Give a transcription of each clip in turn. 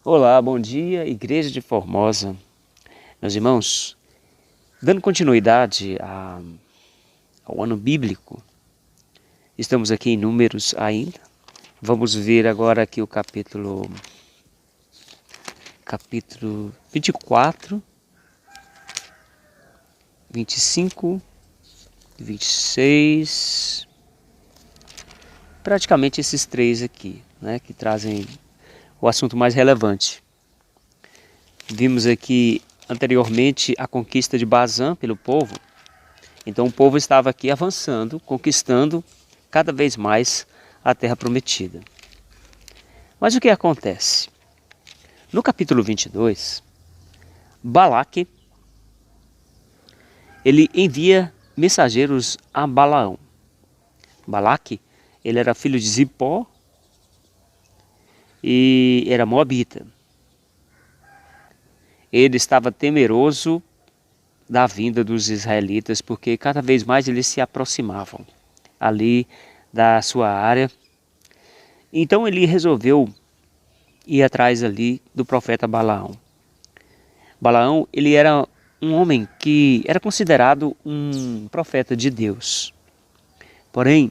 Olá, bom dia, Igreja de Formosa. Meus irmãos, dando continuidade ao ano bíblico, estamos aqui em Números ainda. Vamos ver agora aqui o capítulo 24, 25, 26, praticamente esses três aqui, né, que trazem o assunto mais relevante. Vimos aqui anteriormente a conquista de Bazã pelo povo. Então o povo estava aqui avançando, conquistando cada vez mais a terra prometida. Mas o que acontece? No capítulo 22, Balaque, ele envia mensageiros a Balaão. Balaque, ele era filho de Zipó e era moabita. Ele estava temeroso da vinda dos israelitas, porque cada vez mais eles se aproximavam ali da sua área. Então ele resolveu ir atrás ali do profeta Balaão. Balaão, ele era um homem que era considerado um profeta de Deus. Porém,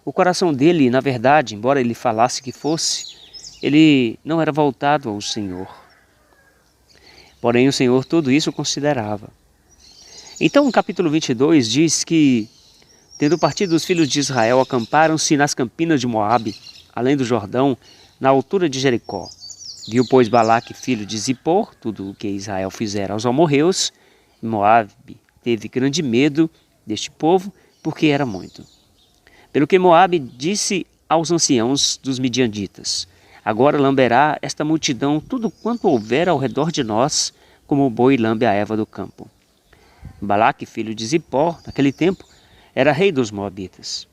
o coração dele, na verdade, embora ele falasse que fosse, ele não era voltado ao Senhor. Porém, o Senhor tudo isso considerava. Então, o capítulo 22 diz que, tendo partido os filhos de Israel, acamparam-se nas campinas de Moabe, além do Jordão, na altura de Jericó. Viu, pois, Balaque, filho de Zippor, tudo o que Israel fizera aos amorreus. Moabe teve grande medo deste povo, porque era muito. Pelo que Moabe disse aos anciãos dos midianitas: agora lamberá esta multidão tudo quanto houver ao redor de nós, como o boi lambe a erva do campo. Balaque, filho de Zippor, naquele tempo, era rei dos moabitas.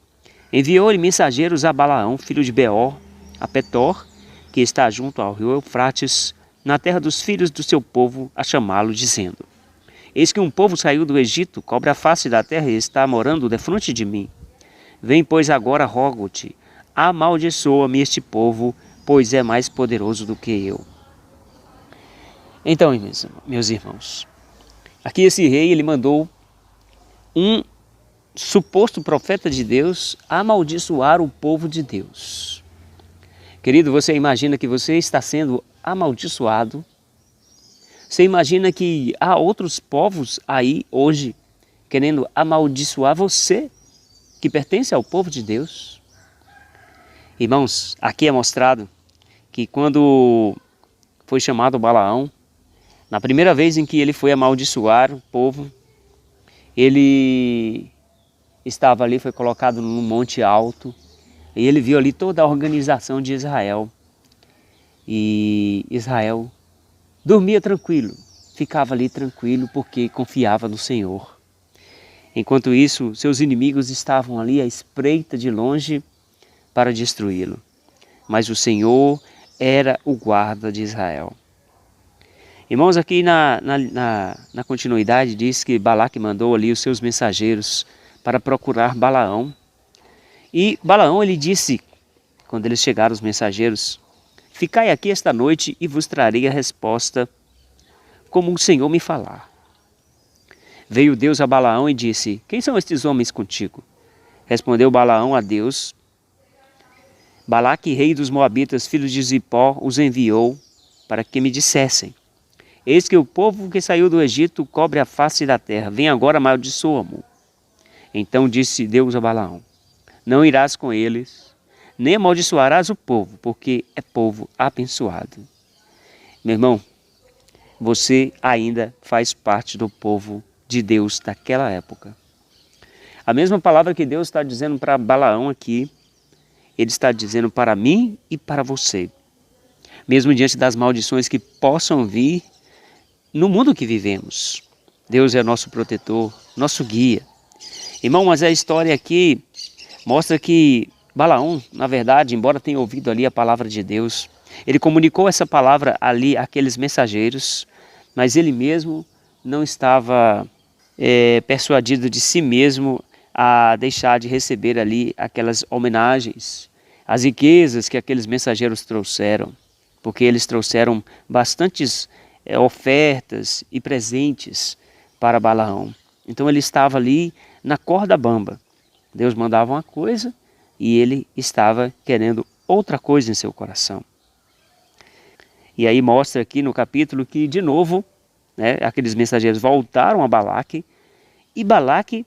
Enviou-lhe mensageiros a Balaão, filho de Beor, a Petor, que está junto ao rio Eufrates, na terra dos filhos do seu povo, a chamá-lo, dizendo: eis que um povo saiu do Egito, cobre a face da terra e está morando defronte de mim. Vem, pois, agora, rogo-te, amaldiçoa-me este povo, pois é mais poderoso do que eu. Então, meus irmãos, aqui esse rei, ele mandou um suposto profeta de Deus amaldiçoar o povo de Deus. Querido, você imagina que você está sendo amaldiçoado? Você imagina que há outros povos aí hoje querendo amaldiçoar você, que pertence ao povo de Deus? Irmãos, aqui é mostrado que quando foi chamado Balaão, na primeira vez em que ele foi amaldiçoar o povo, ele estava ali, foi colocado num monte alto, e ele viu ali toda a organização de Israel. E Israel dormia tranquilo, ficava ali tranquilo porque confiava no Senhor. Enquanto isso, seus inimigos estavam ali à espreita de longe para destruí-lo. Mas o Senhor era o guarda de Israel. Irmãos, aqui na continuidade diz que Balaque mandou ali os seus mensageiros para procurar Balaão. E Balaão, ele disse, quando eles chegaram os mensageiros: ficai aqui esta noite e vos trarei a resposta como o Senhor me falar. Veio Deus a Balaão e disse: quem são estes homens contigo? Respondeu Balaão a Deus: Balaque, rei dos Moabitas, filho de Zippor, os enviou para que me dissessem: eis que o povo que saiu do Egito cobre a face da terra, vem agora amaldiçoa-mo. Então disse Deus a Balaão: não irás com eles, nem amaldiçoarás o povo, porque é povo abençoado. Meu irmão, você ainda faz parte do povo de Deus daquela época. A mesma palavra que Deus está dizendo para Balaão aqui, Ele está dizendo para mim e para você. Mesmo diante das maldições que possam vir no mundo que vivemos, Deus é nosso protetor, nosso guia. Irmão, mas a história aqui mostra que Balaão, na verdade, embora tenha ouvido ali a palavra de Deus, ele comunicou essa palavra ali àqueles mensageiros, mas ele mesmo não estava persuadido de si mesmo a deixar de receber ali aquelas homenagens, as riquezas que aqueles mensageiros trouxeram. porque eles trouxeram bastantes ofertas e presentes para Balaão. Então ele estava ali na corda bamba. Deus mandava uma coisa e ele estava querendo outra coisa em seu coração. E aí mostra aqui no capítulo que, de novo, aqueles mensageiros voltaram a Balaque, e Balaque,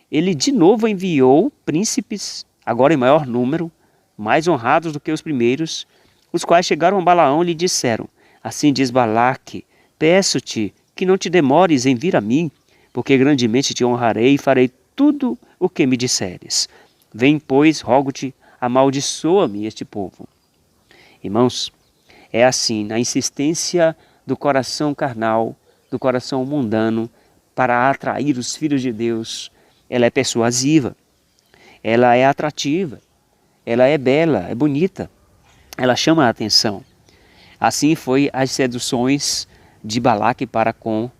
ele de novo enviou príncipes, agora em maior número, mais honrados do que os primeiros, os quais chegaram a Balaão e lhe disseram: assim diz Balaque, peço-te que não te demores em vir a mim, porque grandemente te honrarei e farei tudo o que me disseres. Vem, pois, rogo-te, amaldiçoa-me este povo. Irmãos, é assim, na insistência do coração carnal, do coração mundano, para atrair os filhos de Deus, ela é persuasiva, ela é atrativa, ela é bela, é bonita, ela chama a atenção. Assim foi as seduções de Balaque para com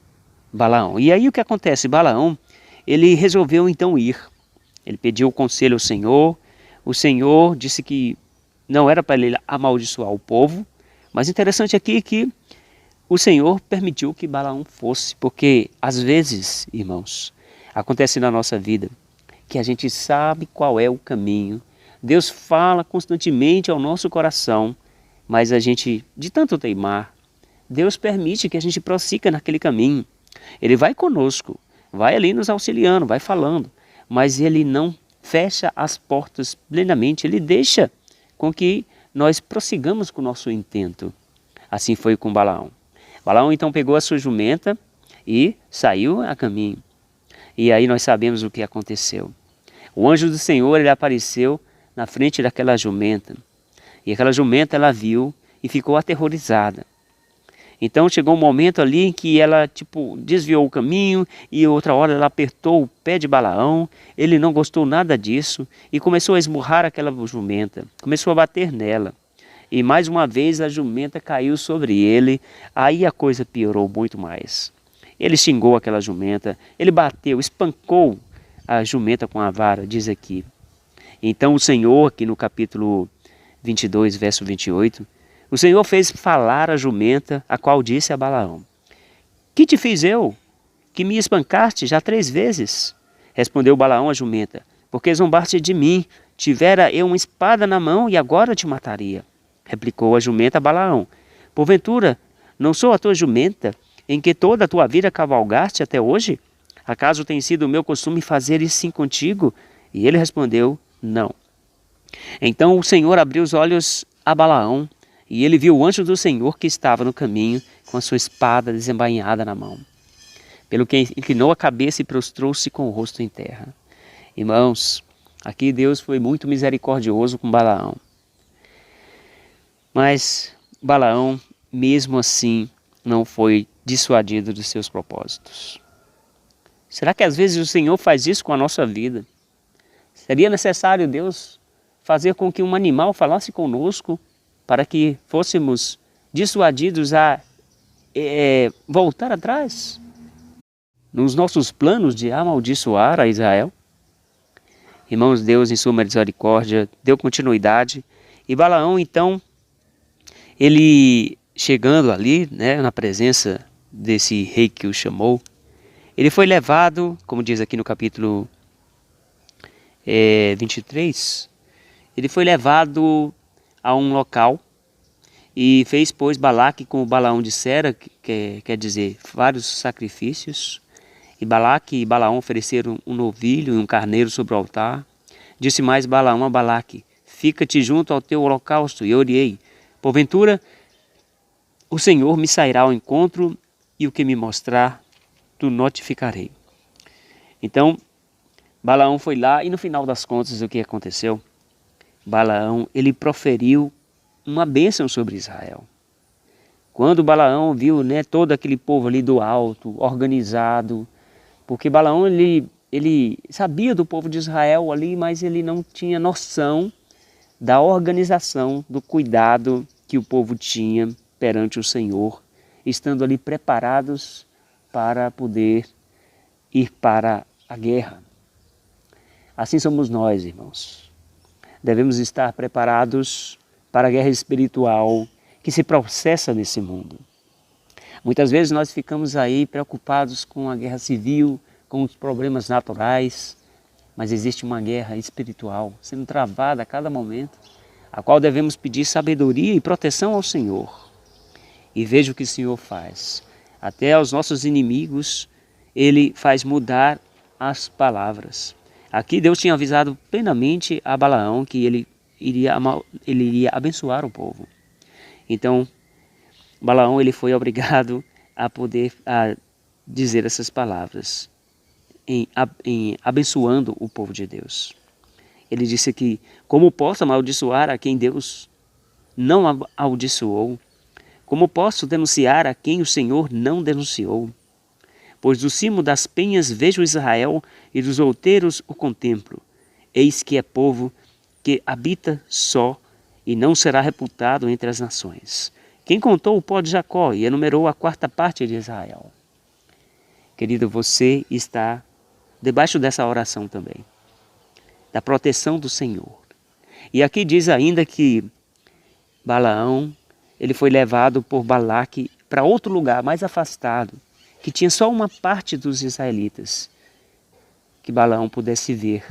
Balaão. E aí o que acontece? Balaão, ele resolveu então ir. Ele pediu conselho ao Senhor. O Senhor disse que não era para ele amaldiçoar o povo. Mas interessante aqui que o Senhor permitiu que Balaão fosse. Porque às vezes, irmãos, acontece na nossa vida que a gente sabe qual é o caminho. Deus fala constantemente ao nosso coração. Mas a gente, de tanto teimar, Deus permite que a gente prossiga naquele caminho. Ele vai conosco, vai ali nos auxiliando, vai falando, mas Ele não fecha as portas plenamente, Ele deixa com que nós prossigamos com o nosso intento. Assim foi com Balaão. Balaão então pegou a sua jumenta e saiu a caminho. E aí nós sabemos o que aconteceu. O anjo do Senhor, ele apareceu na frente daquela jumenta. E aquela jumenta ela viu e ficou aterrorizada. Então chegou um momento ali em que ela desviou o caminho e outra hora ela apertou o pé de Balaão. Ele não gostou nada disso e começou a esmurrar aquela jumenta, começou a bater nela. E mais uma vez a jumenta caiu sobre ele, aí a coisa piorou muito mais. Ele xingou aquela jumenta, ele bateu, espancou a jumenta com a vara, diz aqui. Então o Senhor, aqui no capítulo 22, verso 28, o Senhor fez falar a jumenta, a qual disse a Balaão: que te fiz eu, que me espancaste já 3 vezes? Respondeu Balaão à jumenta: porque zombaste de mim, tivera eu uma espada na mão e agora te mataria. Replicou a jumenta a Balaão: porventura, não sou a tua jumenta, em que toda a tua vida cavalgaste até hoje? Acaso tem sido o meu costume fazer isso sim contigo? E ele respondeu: não. Então o Senhor abriu os olhos a Balaão, e ele viu o anjo do Senhor que estava no caminho, com a sua espada desembainhada na mão. Pelo que inclinou a cabeça e prostrou-se com o rosto em terra. Irmãos, aqui Deus foi muito misericordioso com Balaão. Mas Balaão, mesmo assim, não foi dissuadido dos seus propósitos. Será que às vezes o Senhor faz isso com a nossa vida? Seria necessário Deus fazer com que um animal falasse conosco para que fôssemos dissuadidos a voltar atrás nos nossos planos de amaldiçoar a Israel? Irmãos, Deus em sua misericórdia deu continuidade e Balaão então, ele chegando ali, na presença desse rei que o chamou, ele foi levado, como diz aqui no capítulo 23, ele foi levado a um local e fez, pois, Balaque com o Balaão dissera, que quer dizer, vários sacrifícios. E Balaque e Balaão ofereceram um novilho e um carneiro sobre o altar. Disse mais Balaão a Balaque: fica-te junto ao teu holocausto, e orei. Porventura, o Senhor me sairá ao encontro, e o que me mostrar, tu notificarei. Então, Balaão foi lá, e no final das contas, o que aconteceu? Balaão, ele proferiu uma bênção sobre Israel. Quando Balaão viu, todo aquele povo ali do alto, organizado, porque Balaão, ele sabia do povo de Israel ali, mas ele não tinha noção da organização, do cuidado que o povo tinha perante o Senhor, estando ali preparados para poder ir para a guerra. Assim somos nós, irmãos. Devemos estar preparados para a guerra espiritual que se processa nesse mundo. Muitas vezes nós ficamos aí preocupados com a guerra civil, com os problemas naturais, mas existe uma guerra espiritual sendo travada a cada momento, a qual devemos pedir sabedoria e proteção ao Senhor. E veja o que o Senhor faz. Até aos nossos inimigos, Ele faz mudar as palavras. Aqui Deus tinha avisado plenamente a Balaão que ele iria abençoar o povo. Então, Balaão ele foi obrigado a poder dizer essas palavras, em abençoando o povo de Deus. Ele disse que, como posso amaldiçoar a quem Deus não amaldiçoou? Como posso denunciar a quem o Senhor não denunciou? Pois do cimo das penhas vejo Israel e dos outeiros o contemplo. Eis que é povo que habita só e não será reputado entre as nações. Quem contou o pó de Jacó e enumerou a quarta parte de Israel? Querido, você está debaixo dessa oração também, da proteção do Senhor. E aqui diz ainda que Balaão, ele foi levado por Balaque para outro lugar mais afastado, que tinha só uma parte dos israelitas, que Balaão pudesse ver,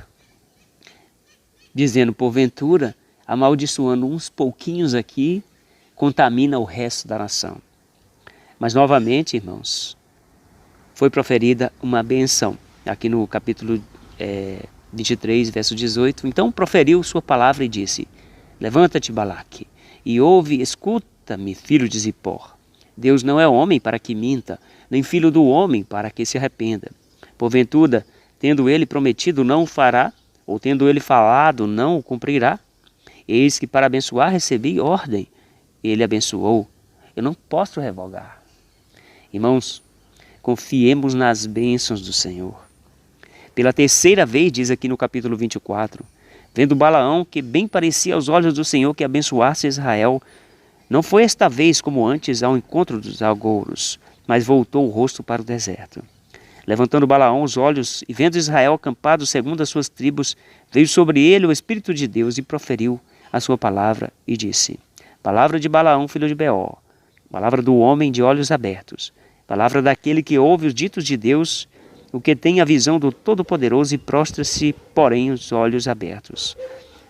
dizendo, porventura, amaldiçoando uns pouquinhos aqui, contamina o resto da nação. Mas novamente, irmãos, foi proferida uma benção. Aqui no capítulo 23, verso 18. Então proferiu sua palavra e disse, levanta-te, Balaque, e ouve, escuta-me, filho de Zippor. Deus não é homem para que minta, nem filho do homem para que se arrependa. Porventura, tendo ele prometido, não o fará, ou tendo ele falado, não o cumprirá? Eis que para abençoar recebi ordem. Ele abençoou. Eu não posso revogar. Irmãos, confiemos nas bênçãos do Senhor. Pela terceira vez, diz aqui no capítulo 24, vendo Balaão que bem parecia aos olhos do Senhor que abençoasse Israel, não foi esta vez como antes ao encontro dos agouros, mas voltou o rosto para o deserto. Levantando Balaão os olhos e vendo Israel acampado segundo as suas tribos, veio sobre ele o Espírito de Deus e proferiu a sua palavra e disse, palavra de Balaão, filho de Beor, palavra do homem de olhos abertos, palavra daquele que ouve os ditos de Deus, o que tem a visão do Todo-Poderoso e prostra-se, porém, os olhos abertos.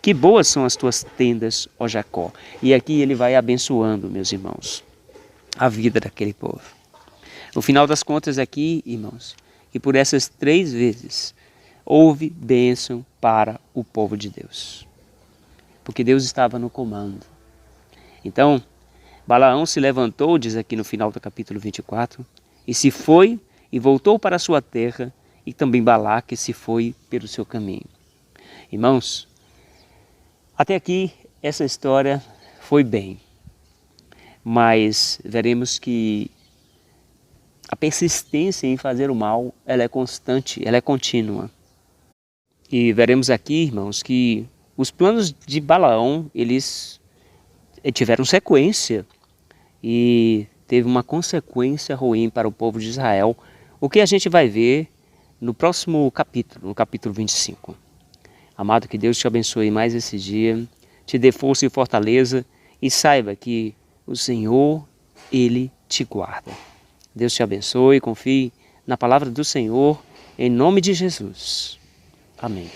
Que boas são as tuas tendas, ó Jacó. E aqui ele vai abençoando, meus irmãos, a vida daquele povo. No final das contas aqui, irmãos, que por essas 3 vezes houve bênção para o povo de Deus. Porque Deus estava no comando. Então, Balaão se levantou, diz aqui no final do capítulo 24, e se foi e voltou para a sua terra, e também Balaque se foi pelo seu caminho. Irmãos, até aqui essa história foi bem, mas veremos que a persistência em fazer o mal, ela é constante, ela é contínua. E veremos aqui, irmãos, que os planos de Balaão, eles tiveram sequência e teve uma consequência ruim para o povo de Israel, o que a gente vai ver no próximo capítulo, no capítulo 25. Amado, que Deus te abençoe mais esse dia, te dê força e fortaleza e saiba que o Senhor, Ele te guarda. Deus te abençoe, confie na palavra do Senhor, em nome de Jesus. Amém.